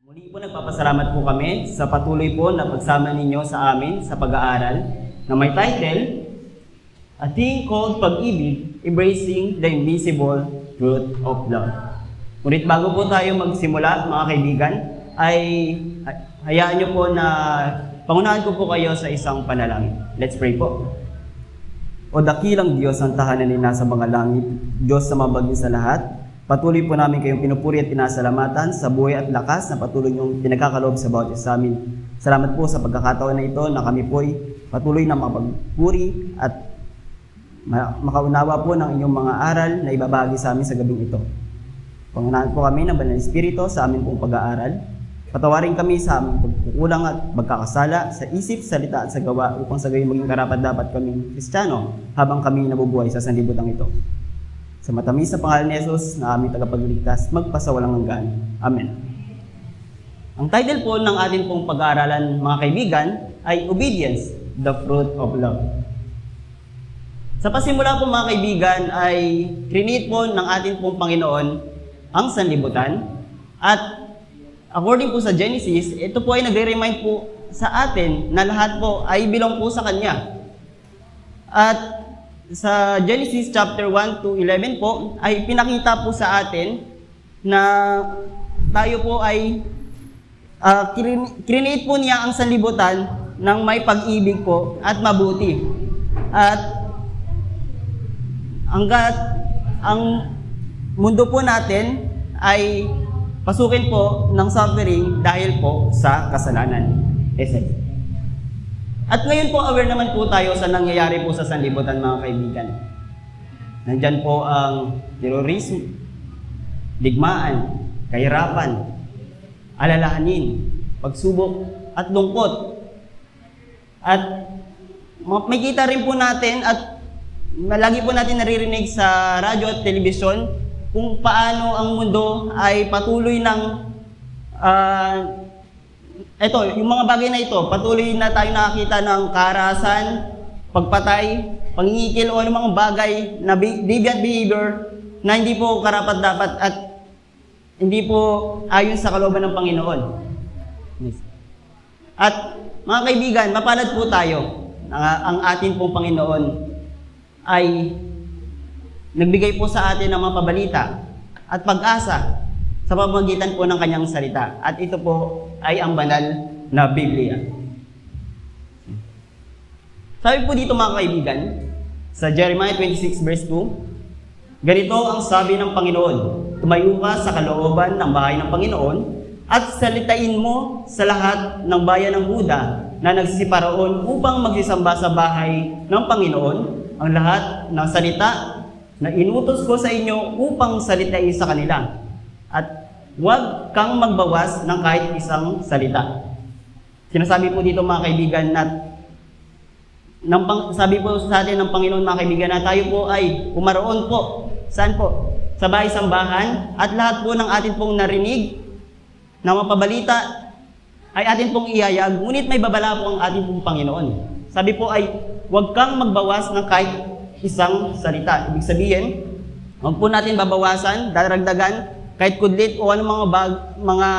Muli po nagpapasalamat po kami sa patuloy po na pagsama ninyo sa amin sa pag-aaral na may title, A Thing Called Pag-ibig, Embracing the Invisible Truth of Love. Ngunit bago po tayo magsimula, mga kaibigan, ay hayaan nyo po na pangunahan ko po kayo sa isang panalangin. Let's pray po. O dakilang Diyos ang tahanan ni nasa mga langit, Diyos na mabagin sa lahat, patuloy po namin kayong pinupuri at pinasalamatan sa buhay at lakas na patuloy niyong pinagkakaloob sa bawat isa sa amin. Salamat po sa pagkakataon na ito na kami po ay patuloy na makapagpuri at makaunawa po ng inyong mga aral na ibabahagi sa amin sa gabing ito. Pangunahan po kami ng Banal na Espiritu sa amin pong pag-aaral. Patawarin kami sa aming pagkukulang at pagkakasala sa isip, salita at sa gawa upang sa gayon maging karapat-dapat kaming Kristiyano habang kami nabubuhay sa sanlibutan ito. Sa matamis na pangalan ni Jesus na aming tagapagligtas, magpasawalang hanggan. Amen. Ang title po ng ating pong pag-aaralan, mga kaibigan, ay Obedience, the Fruit of Love. Sa pasimula po, mga kaibigan, ay create po ng ating pong Panginoon ang sanlibutan. At according po sa Genesis, ito po ay nagre-remind po sa atin na lahat po ay belong po sa Kanya. At sa Genesis chapter 1 to 11 po, ay pinakita po sa atin na tayo po ay create po niya ang sanlibutan ng may pag-ibig po at mabuti. At hanggat ang mundo po natin ay pasukin po ng suffering dahil po sa kasalanan. At ngayon po, aware naman po tayo sa nangyayari po sa sanlibutan, mga kaibigan. Nandyan po ang terorismo, digmaan, kahirapan, alalahanin, pagsubok, at lungkot. At makikita rin po natin at lagi po natin naririnig sa radyo at telebisyon kung paano ang mundo ay patuloy ng yung mga bagay na ito, patuloy na tayo nakakita ng karahasan, pagpatay, pangingikil o anumang bagay na deviant behavior na hindi po karapat-dapat at hindi po ayon sa kalooban ng Panginoon. At mga kaibigan, mapalad po tayo na ang ating pong Panginoon ay nagbigay po sa atin ng mga pabalita at pag-asa sa pamamagitan po ng kanyang salita. At ito po ay ang banal na Biblia. Sabi po dito, mga kaibigan, sa Jeremiah 26 verse 2, ganito ang sabi ng Panginoon, tumayo ka sa kalooban ng bahay ng Panginoon at salitain mo sa lahat ng bayan ng Huda na nagsisiparoon upang magsisamba sa bahay ng Panginoon ang lahat ng salita na inutos ko sa inyo upang salitain sa kanila. At huwag kang magbawas ng kahit isang salita. Sinasabi po dito, mga kaibigan, sabi po sa atin ng Panginoon, mga kaibigan, na tayo po ay umaroon po. Saan po? Sa bahay-sambahan at lahat po ng atin pong narinig na mapabalita ay atin pong iyayag, ngunit may babala po ang ating pong Panginoon. Sabi po ay huwag kang magbawas ng kahit isang salita. Ibig sabihin, huwag po natin babawasan, daragdagan, kahit kudlit o anong mga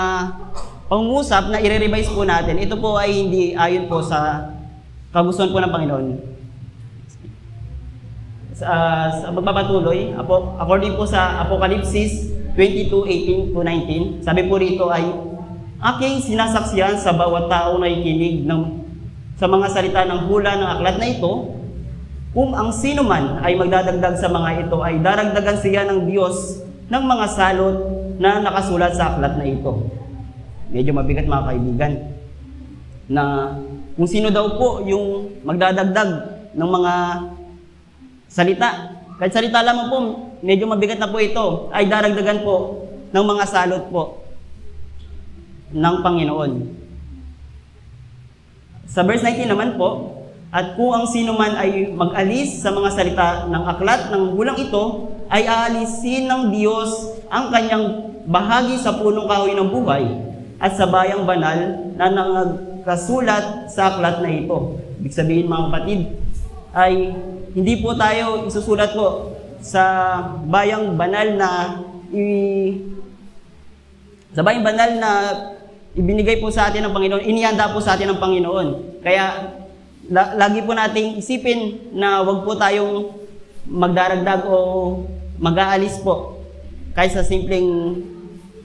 pangungusap na i-revise po natin, ito po ay hindi ayon po sa kagustuhan po ng Panginoon. Sa magpapatuloy, according po sa Apokalipsis 22:18-19, sabi po rito ay, aking sinasaksiyan sa bawat tao na ikinig sa mga salita ng hula ng aklat na ito, kung ang sino man ay magdadagdag sa mga ito ay daragdagan siya ng Diyos ng mga salot na nakasulat sa aklat na ito. Medyo mabigat, mga kaibigan, na kung sino daw po yung magdadagdag ng mga salita. Kahit salita lamang po, medyo mabigat na po ito, ay daragdagan po ng mga salot po ng Panginoon. Sa verse 19 naman po, at kung ang sino man ay mag-alis sa mga salita ng aklat ng hulang ito, ay aalisin ng Diyos ang kanyang bahagi sa punong kahoy ng buhay at sa bayang banal na nakasulat sa aklat na ito. Ibig sabihin, mga kapatid, ay hindi po tayo isusulat po sa bayang banal na ibinigay po sa atin ng Panginoon, inihanda po sa atin ng Panginoon. Kaya lagi po nating isipin na wag po tayong magdaragdag o mag-aalis po kahit sa simpleng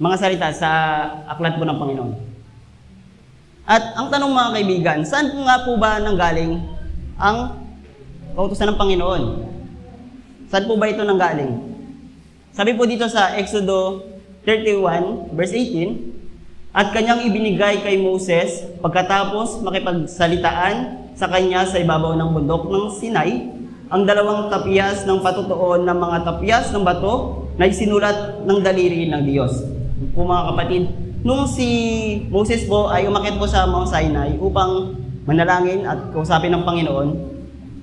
mga salita sa aklat po ng Panginoon. At ang tanong mga kaibigan, saan po nga po ba nanggaling ang kautusan ng Panginoon? Saan po ba ito nanggaling? Sabi po dito sa Exodo 31 verse 18, at kanyang ibinigay kay Moses pagkatapos makipagsalitaan sa kanya sa ibabaw ng bundok ng Sinai ang 2 tapyas ng patutuon ng mga tapyas ng bato na isinulat ng daliri ng Diyos. Po mga kapatid, nung si Moses po ay umakyat po sa Mount Sinai upang manalangin at kausapin ng Panginoon,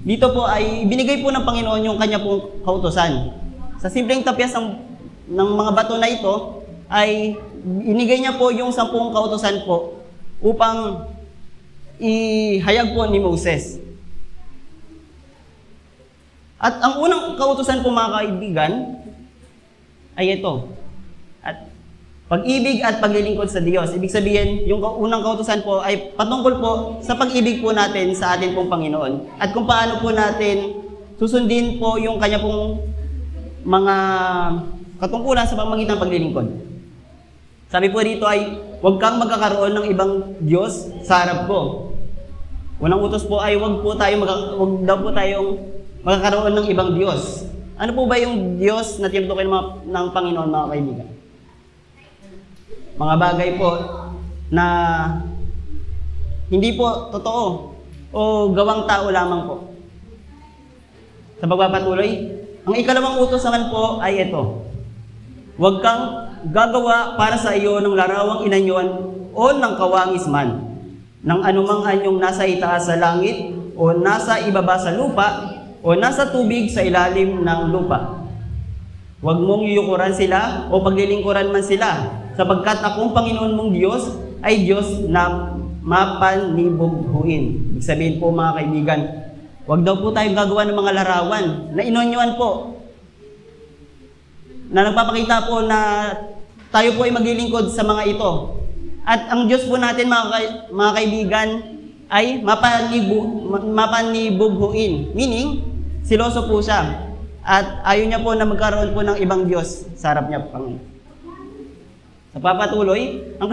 dito po ay binigay po ng Panginoon yung kanya pong kautusan. Sa simpleng tapyas ng mga bato na ito, ay inigay niya po yung 10 kautusan po upang ihayag po ni Moses. At ang unang kautusan po mga kaibigan ay ito. At pag-ibig at paglilingkod sa Diyos. Ibig sabihin, yung unang kautusan po ay patungkol po sa pag-ibig po natin sa atin pong Panginoon. At kung paano po natin susundin po yung kanya pong mga katungkulan sa pamamagitan ng paglilingkod. Sabi po dito ay, huwag kang magkakaroon ng ibang Diyos sa harap ko. Unang utos po ay, huwag daw po tayong magkakaroon ng ibang Diyos. Ano po ba yung Diyos na tinutukoy ng Panginoon, mga kaibigan? Mga bagay po na hindi po totoo o gawang tao lamang po. Sa pagpapatuloy, ang ikalawang utos naman po ay ito. Huwag kang gagawa para sa iyo ng larawang inanyon o ng kawangis man, ng anumang anyong nasa itaas sa langit o nasa ibaba sa lupa o nasa tubig sa ilalim ng lupa. Huwag mong yuyukuran sila o paglilingkuran man sila, sapagkat akong Panginoon mong Diyos ay Diyos na mapanibughuin. Ibig sabihin po mga kaibigan, huwag daw po tayong gagawa ng mga larawan na inonyuan po, na nagpapakita po na tayo po ay maglilingkod sa mga ito. At ang Diyos po natin mga kaibigan ay mapanibughuin. Meaning, siloso po siya. At ayaw niya po na magkaroon po ng ibang Diyos sa harap niya, Panginoon. Sa papatuloy, ang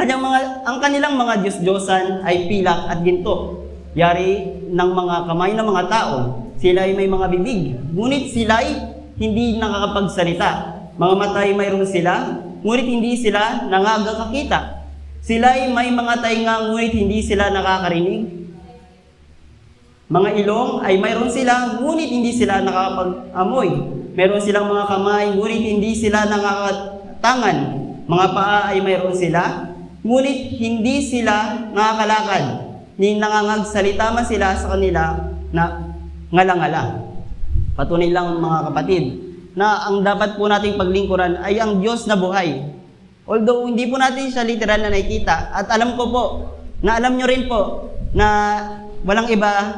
kanilang mga Diyos-Diyosan ay pilak at ginto. Yari ng mga kamay ng mga tao. Sila ay may mga bibig, ngunit sila ay hindi nakakapagsalita. Mga matay mayroon sila, ngunit hindi sila nangagakakita. Sila ay may mga tainga, ngunit hindi sila nakakarinig. Mga ilong ay mayroon sila, ngunit hindi sila nakakapag-amoy. Meron silang mga kamay, ngunit hindi sila nakakatangan. Mga paa ay mayroon sila, ngunit hindi sila nakakalakad. Ni nangangagsalita man sila sa kanila na ngala-ngala. Patunay lang mga kapatid, na ang dapat po nating paglingkuran ay ang Diyos na buhay. Although hindi po natin siya literal na nakikita, at alam ko po, na alam nyo rin po, na walang iba,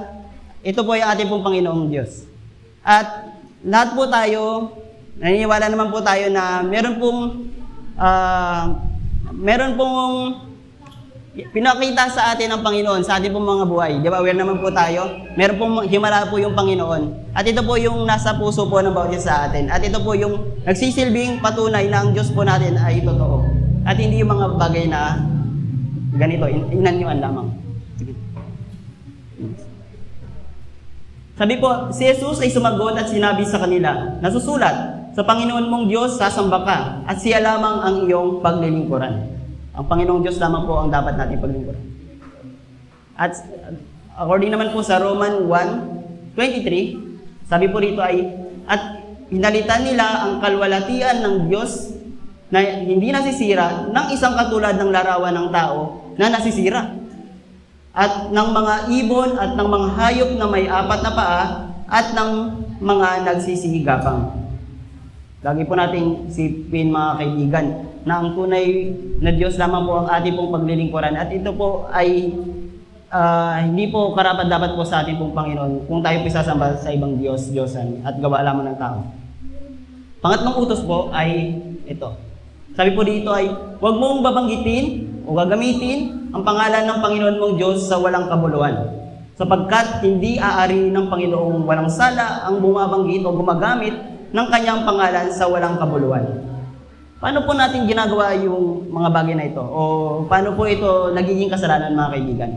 ito po yung ating pong Panginoong Diyos. At lahat po tayo, naniniwala naman po tayo na meron pong pinakita sa atin ng Panginoon, sa ating pong mga buhay. Di ba, aware naman po tayo? Meron pong himala po yung Panginoon. At ito po yung nasa puso po ng bawat isa sa atin. At ito po yung nagsisilbing patunay na ang Diyos po natin ay totoo. At hindi yung mga bagay na ganito, inanyuan lamang. Sige. Sabi po, si Jesus ay sumagot at sinabi sa kanila, nasusulat, sa Panginoon mong Diyos sasamba ka, at siya lamang ang iyong paglilingkuran. Ang Panginoong Diyos lamang po ang dapat natin paglingkuran. At according naman po sa Roman 1:23, sabi po rito ay, at pinalitan nila ang kalwalatian ng Diyos na hindi nasisira ng isang katulad ng larawan ng tao na nasisira. At ng mga ibon at ng mga hayop na may 4 na paa at ng mga nagsisigapang. Lagi po nating isipin mga kaibigan na ang tunay na Diyos lamang po ang ating pong paglilingkuran. At ito po ay hindi po karapat-dapat po sa ating pong Panginoon kung tayo po sasamba sa ibang Diyos-Diyosan at gawa lamang ng tao. Pangatlong utos po ay ito. Sabi po dito ay, huwag mong babanggitin o o gagamitin ang pangalan ng Panginoon mong Diyos sa walang kabuluhan. Sapagkat hindi aari ng Panginoong walang sala ang bumabanggit o gumagamit ng kanyang pangalan sa walang kabuluhan. Paano po natin ginagawa yung mga bagay na ito? O paano po ito nagiging kasalanan, mga kaibigan?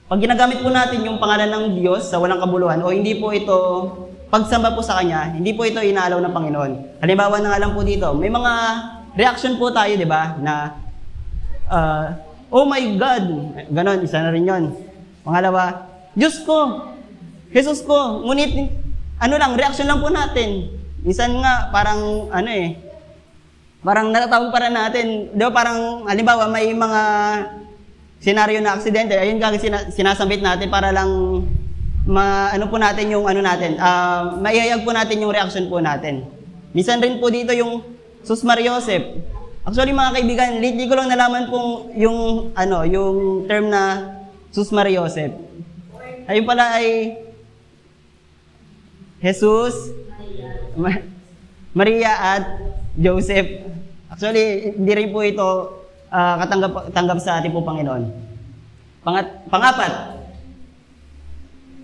Pag ginagamit po natin yung pangalan ng Diyos sa walang kabuluhan, o hindi po ito pagsamba po sa Kanya, hindi po ito inaalaw ng Panginoon. Halimbawa na nga lang po dito, may mga reaction po tayo, di ba, na oh my God, ganon, isa na rin yun. Pangalawa, Diyos ko, Jesus ko, ngunit, reaction lang po natin. Minsan nga, parang, parang natatawag para natin, di ba, parang, halimbawa, may mga senaryo na aksidente, ayun kag sinasambit natin para lang po natin yung maihayag po natin yung reaction po natin. Minsan rin po dito yung Sus Mariosep. Actually mga kaibigan, lately ko lang nalaman pong yung term na Sus Mariosep. Ayun pala ay Jesus, Maria at Joseph. Actually, hindi rin po ito katanggap sa ating po Panginoon. Pangapat,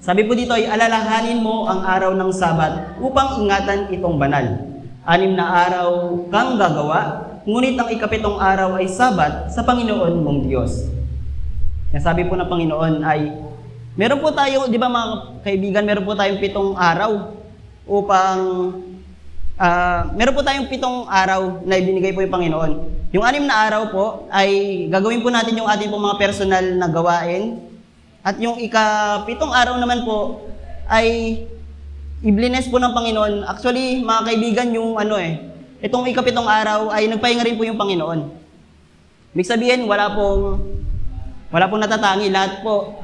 sabi po dito ay alalahanin mo ang araw ng Sabat upang ingatan itong banal. 6 na araw kang gagawa, ngunit ang ikapitong araw ay Sabat sa Panginoon mong Diyos. Kaya sabi po ng Panginoon ay, meron po tayo, di ba mga kaibigan, meron po tayong 7 araw upang, meron po tayong 7 araw na ibinigay po yung Panginoon. Yung 6 na araw po ay gagawin po natin yung ating po mga personal na gawain. At yung ika-7 araw naman po ay i-bless po ng Panginoon. Actually, mga kaibigan, yung itong ika-7 araw ay nagpahinga rin po yung Panginoon. Ibig sabihin, wala pong natatangi. Lahat po,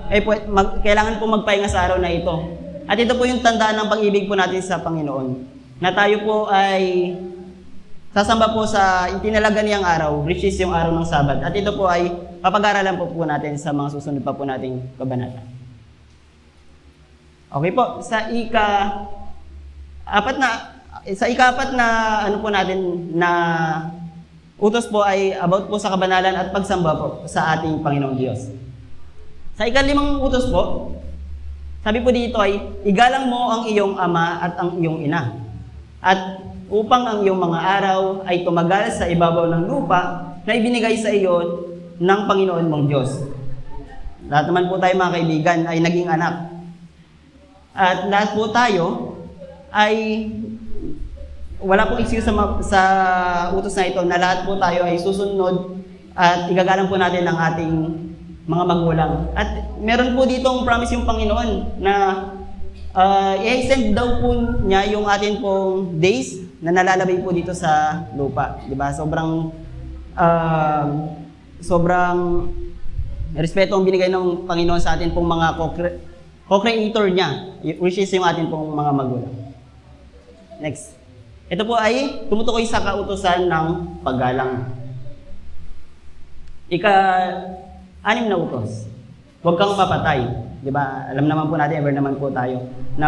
kailangan po magpahinga sa araw na ito. At ito po yung tandaan ng pag-ibig po natin sa Panginoon. Na tayo po ay sasamba po sa itinalaga niyang araw, which is yung araw ng Sabat. At ito po ay papag-aralan po natin sa mga susunod pa po nating kabanata. Okay po, sa ika-4 na utos po ay about po sa kabanalan at pagsamba po sa ating Panginoong Diyos. Sa ika-5 utos po, sabi po dito ay, igalang mo ang iyong ama at ang iyong ina. At upang ang iyong mga araw ay tumagal sa ibabaw ng lupa na ibinigay sa iyo ng Panginoon mong Diyos. Lahat naman po tayo mga kaibigan ay naging anak. At lahat po tayo ay wala pong excuse sa utos na ito na lahat po tayo ay susunod at igagalang po natin ang ating mga magulang. At meron po ditong promise yung Panginoon na i-extend daw po niya yung atin pong days na nalalabay po dito sa lupa. Diba? Sobrang respeto ang binigay ng Panginoon sa atin pong mga co-creator niya, which is yung atin pong mga magulang. Next. Ito po ay tumutukoy sa kautusan ng paggalang. Ika-6 na utos. Huwag kang papatay. Diba? Alam naman po natin, ever naman po tayo, na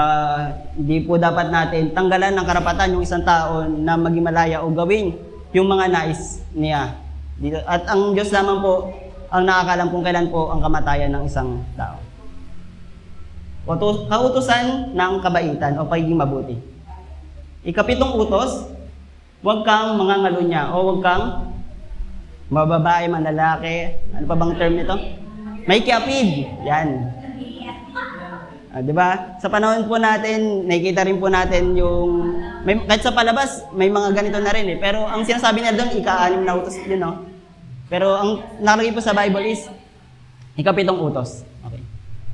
hindi po dapat natin tanggalan ng karapatan yung isang tao na maging malaya o gawin yung mga nais niya. At ang Diyos naman po ang nakakalam kung kailan po ang kamatayan ng isang tao. Kautusan ng kabaitan o pagiging mabuti. Ika-7 utos, huwag kang mangangalunya o huwag kang mababae, manlalaki. Ano pa bang term nito? May kiapid. Yan. Diba? Sa panahon po natin, nakikita rin po natin yung, kahit sa palabas, may mga ganito na rin eh. Pero ang sinasabi niya doon, ika-6 na utos din, no? Pero ang nakalagay po sa Bible is, ika-7 utos. Okay.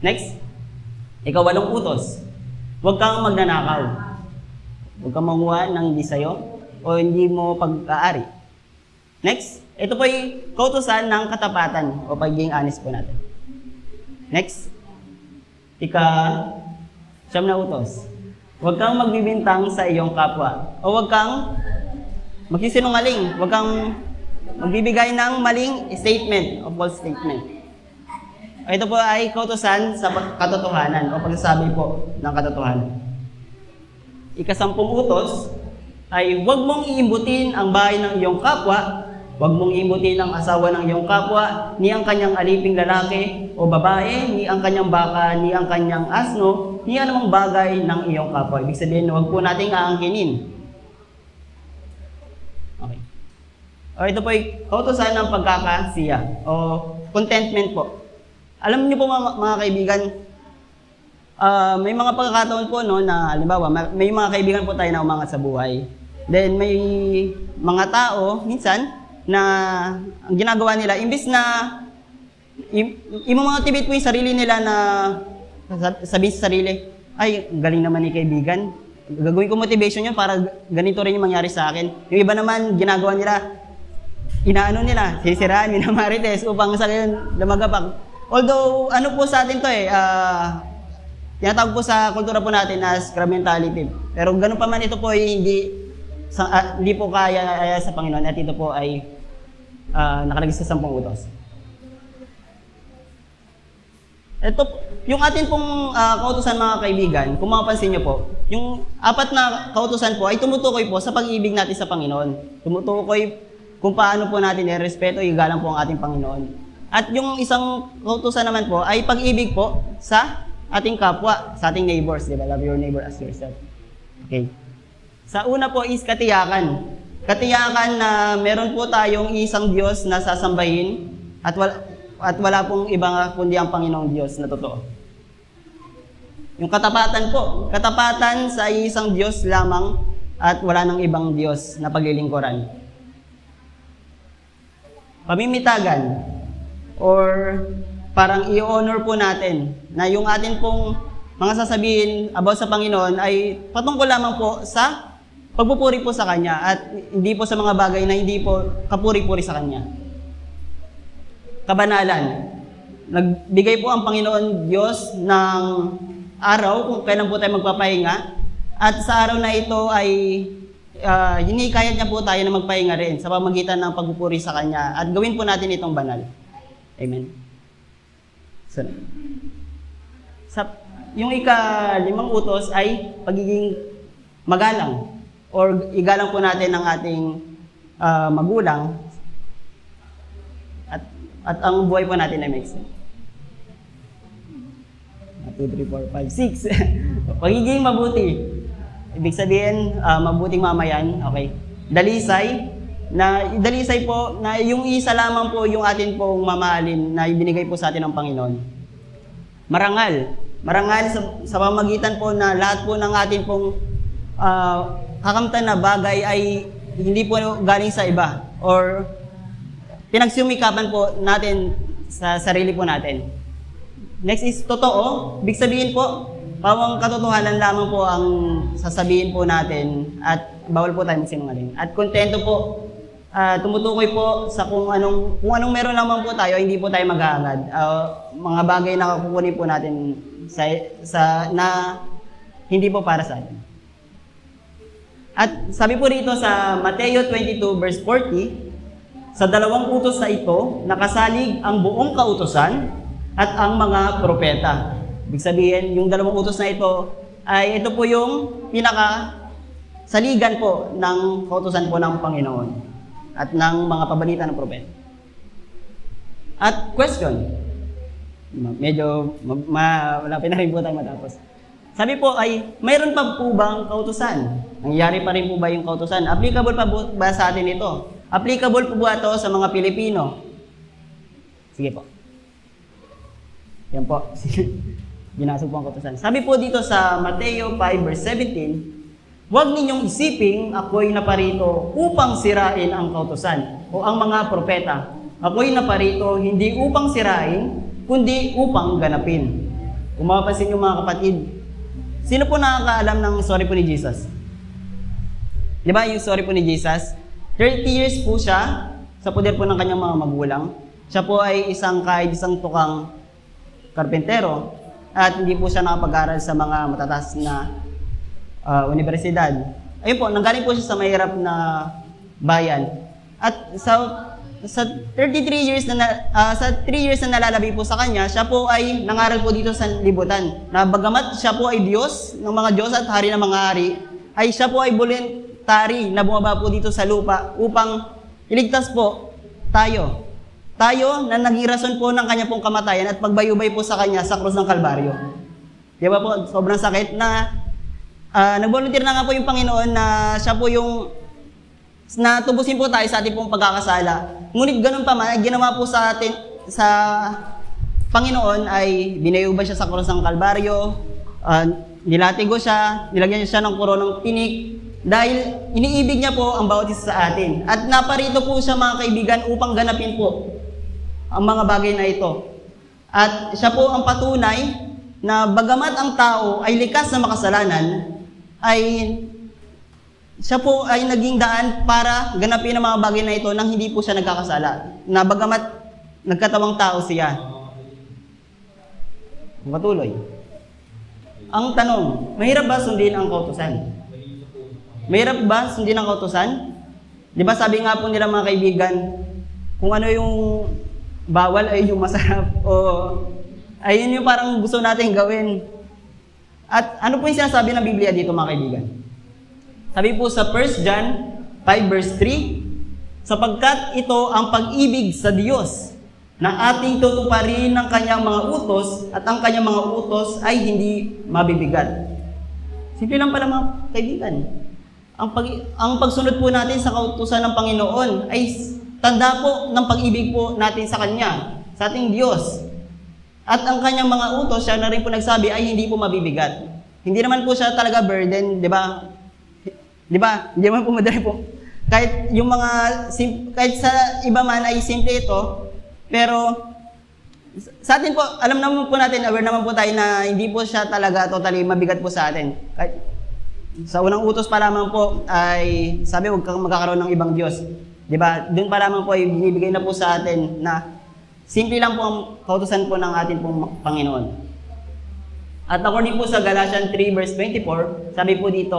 Next. Ika-8 utos. Huwag kang magnanakaw. Huwag kang manguha ng hindi sa'yo o hindi mo pag-aari. Next. Ito po ay kautusan ng katapatan o pagiging honest po natin. Next. Ika-9 na utos. Huwag kang magbibintang sa iyong kapwa. O huwag kang magsisinungaling. Huwag kang magbibigay ng maling statement o false statement. Ito po ay kautusan sa katotohanan o pagsasabi po ng katotohanan. Ika-10 utos ay huwag mong iimbutin ang bahay ng iyong kapwa Huwag mong imutin ang asawa ng iyong kapwa, ni ang kanyang aliping lalaki o babae, ni ang kanyang baka, ni ang kanyang asno, ni anumang bagay ng iyong kapwa. Ibig sabihin, huwag po nating aangkinin. Okay. O ito po ay kautusan ng pagkakasiya o contentment po. Alam niyo po mga kaibigan, may mga pagkakataon po no, na halimbawa, may mga kaibigan po tayo na umangat sa buhay. Then may mga tao, minsan, na ang ginagawa nila, imbis na i-motivate po yung sarili nila na sabihin sa sarili, ay, galing naman ni kaibigan. Gagawin ko motivation yun para ganito rin yung mangyari sa akin. Yung iba naman, ginagawa nila, inaano nila, sisiraan, minamarites, upang sa ngayon lumagapak. Although, ano po sa atin to tinatawag po sa kultura po natin as crab mentality. Pero ganun pa man, ito po ay hindi po kaya sa Panginoon at ito po ay nakalagay sa 10 utos. Ito, yung atin pong kautusan mga kaibigan, kung mapapansin nyo po, yung 4 na kautusan po ay tumutukoy po sa pag-ibig natin sa Panginoon. Tumutukoy kung paano po natin i-respeto, igalang po ang ating Panginoon. At yung isang kautusan naman po ay pag-ibig po sa ating kapwa, sa ating neighbors, di ba? Love your neighbor as yourself. Okay. Sa una po is katiyakan. Katiyakan na meron po tayong isang Diyos na sasambahin at wala pong iba kundi ang Panginoong Diyos na totoo. Yung katapatan po, katapatan sa isang Diyos lamang at wala nang ibang Diyos na paglilingkuran. Pamimitagan or parang i-honor po natin na yung atin pong mga sasabihin about sa Panginoon ay patungkol lamang po sa pagpupuri po sa Kanya at hindi po sa mga bagay na hindi po kapuri-puri sa Kanya. Kabanalan. Nagbigay po ang Panginoon Diyos ng araw kung kailan po tayo magpapahinga at sa araw na ito ay hinikayat niya po tayo na magpahinga rin sa pamamagitan ng pagpupuri sa Kanya at gawin po natin itong banal. Amen. So, yung ika-5 utos ay pagiging magalang or igalang po natin ang ating magulang at ang buhay po natin ay mix. 2, 3, 4, 5, 6. Pagiging mabuti. Ibig sabihin, mabuting mamayan. Okay. Dalisay po na yung isa lamang po yung atin pong mamahalin na ibinigay po sa atin ng Panginoon. Marangal. Marangal sa pamamagitan po na lahat po ng atin pong kakamtan na bagay ay hindi po galing sa iba or pinagsumikapan po natin sa sarili po natin. Next is totoo. Ibig sabihin po, pawang katotohanan lamang po ang sasabihin po natin at bawal po tayo magsinungaling. At kontento po, tumutukoy po sa kung anong meron lamang po tayo, hindi po tayo maghahangad. Mga bagay na kukunin po natin na hindi po para sa atin. At sabi po rito sa Mateo 22 verse 40, sa 2 utos na ito, nakasalig ang buong kautusan at ang mga propeta. Ibig sabihin, yung 2 utos na ito, ay ito po yung pinaka-saligan po ng kautusan po ng Panginoon at ng mga pabalita ng propeta. At question, medyo malapit na rin po tayo matapos. Sabi po ay, mayroon pa po bang kautusan? Nangyari pa rin po ba yung kautusan? Applicable pa ba sa atin ito? Applicable po ba ito sa mga Pilipino? Sige po. Yan po. Ginasog po ang kautusan. Sabi po dito sa Mateo 5 verse 17, huwag ninyong isiping ako'y naparito upang sirain ang kautusan o ang mga propeta. Ako'y naparito hindi upang sirain, kundi upang ganapin. Kung mapapansin niyo mga kapatid, sino po nakakaalam ng story po ni Jesus? Di ba yung story po ni Jesus? 30 years po siya sa poder po ng kanyang mga magulang. Siya po ay isang tukang karpentero at hindi po siya nakapag-aral sa mga matataas na universidad. Ayun po, nanggaling po siya sa mahirap na bayan. At sa 33 years sa 3 years na nalalabi po sa kanya, siya po ay nangaral po dito sa libutan. Na bagamat siya po ay Diyos ng mga Diyos at hari ng mga hari, ay siya po ay voluntary na bumaba po dito sa lupa upang iligtas po tayo. Tayo na naging rason po ng kanya pong kamatayan at pagbayubay po sa kanya sa krus ng Kalbaryo. Di ba po, sobrang sakit na nag-volunteer na nga po yung Panginoon na siya po yung natubusin po tayo sa ating pong pagkakasala. Ngunit ganun pa man, ginawa po sa atin, sa Panginoon ay binayubay siya sa krus ng Kalbaryo, nilatigo siya, nilagyan niya siya ng koronang tinik, dahil iniibig niya po ang bawat isa sa atin. At naparito po siya mga kaibigan upang ganapin po ang mga bagay na ito. At siya po ang patunay na bagamat ang tao ay likas na makasalanan, ay siya po ay naging daan para ganapin ang mga bagay na ito nang hindi po siya nagkakasala. Na bagamat nagkatawang tao siya. Matuloy. Ang tanong, mahirap ba sundin ang kautusan? Mahirap ba sundin ang kautusan? Di ba sabi nga po nila mga kaibigan, kung ano yung bawal ay yung masarap o ayun yung parang gusto natin gawin. At ano po yung sinasabi ng Biblia dito mga kaibigan? Sabi po sa 1 John 5 verse 3, sapagkat ito ang pag-ibig sa Diyos na ating tutuparin ng kanyang mga utos at ang kanyang mga utos ay hindi mabibigat. Simple lang pala mga kaibigan. Ang pagsunod po natin sa kautusan ng Panginoon ay tanda po ng pag-ibig po natin sa Kanya, sa ating Diyos. At ang kanyang mga utos, siya na rin po nagsabi, ay hindi po mabibigat. Hindi naman po siya talaga burden, di ba? Di ba? Hindi naman po madali po. Kahit yung mga, kahit sa iba man ay simple ito, pero sa atin po, alam naman po natin, aware naman po tayo na hindi po siya talaga totally mabigat po sa atin. Kahit, sa unang utos pa lamang po ay sabi, huwag kang magkakaroon ng ibang Diyos. Diba? Doon pa lamang po ay binibigay na po sa atin na simple lang po ang kautusan po ng ating pong Panginoon. At according po sa Galatians 3 verse 24, sabi po dito,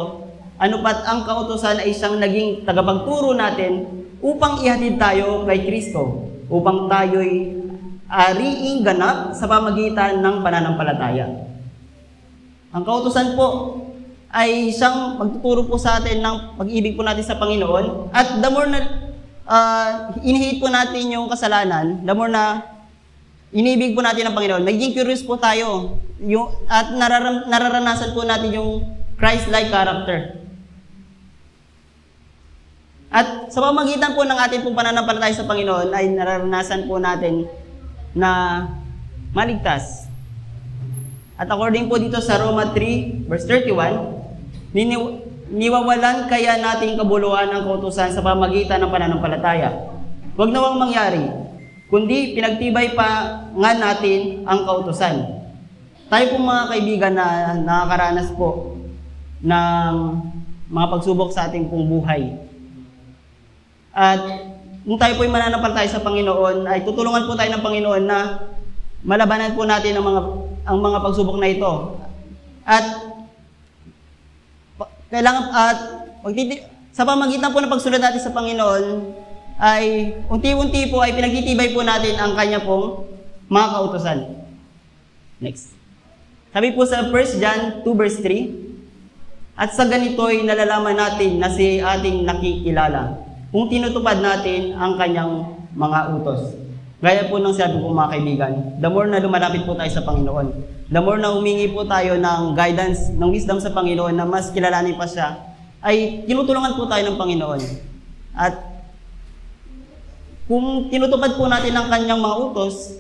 ano pat ang kautusan ay siyang naging tagapagturo natin upang ihatid tayo kay Kristo, upang tayo'y ariing ganap sa pamagitan ng pananampalataya. Ang kautusan po ay siyang magtuturo po sa atin ng pag-ibig po natin sa Panginoon. At the more na inihate po natin yung kasalanan, the more na inibig po natin ang Panginoon, magiging curious po tayo. At nararanasan po natin yung Christ-like character. At sa pamagitan po ng ating pong pananampalataya sa Panginoon, ay nararanasan po natin na maligtas. At according po dito sa Roma 3, verse 31, niwawalan kaya nating kabuluhan ang kautusan sa pamagitan ng pananampalataya. Huwag nawang mangyari, kundi pinagtibay pa nga natin ang kautusan. Tayo po mga kaibigan na nakakaranas po ng mga pagsubok sa ating pong buhay. At kung tayo po ay mananampalataya sa Panginoon, ay tutulungan po tayo ng Panginoon na malabanan po natin ang mga pagsubok na ito. At kailangan sa pamagitan po ng pagsunod natin sa Panginoon ay unti-unti po ay pinagtitibay po natin ang kanya pong mga kautusan. Next. Sabi po sa 1 John 2 verse 3, at sa ganito'y nalalaman natin na si ating nakikilala kung tinutupad natin ang kanyang mga utos. Gaya po ng sabi po mga kaibigan, the more na lumalapit po tayo sa Panginoon, the more na humingi po tayo ng guidance, ng wisdom sa Panginoon na mas kilalanin pa siya, ay tinutulungan po tayo ng Panginoon. At kung tinutupad po natin ang kanyang mga utos,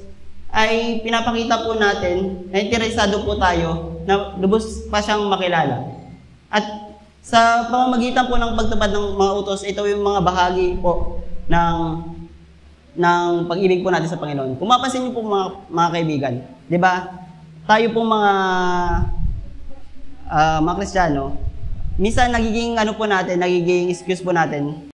ay pinapakita po natin na interesado po tayo na lubos pa siyang makilala. At sa pamamagitan po ng pagtupad ng mga utos, ito yung mga bahagi po ng pag-ibig po natin sa Panginoon. Kung mapansin niyo po mga kaibigan, di ba? Tayo po mga Kristyano, minsan nagiging excuse po natin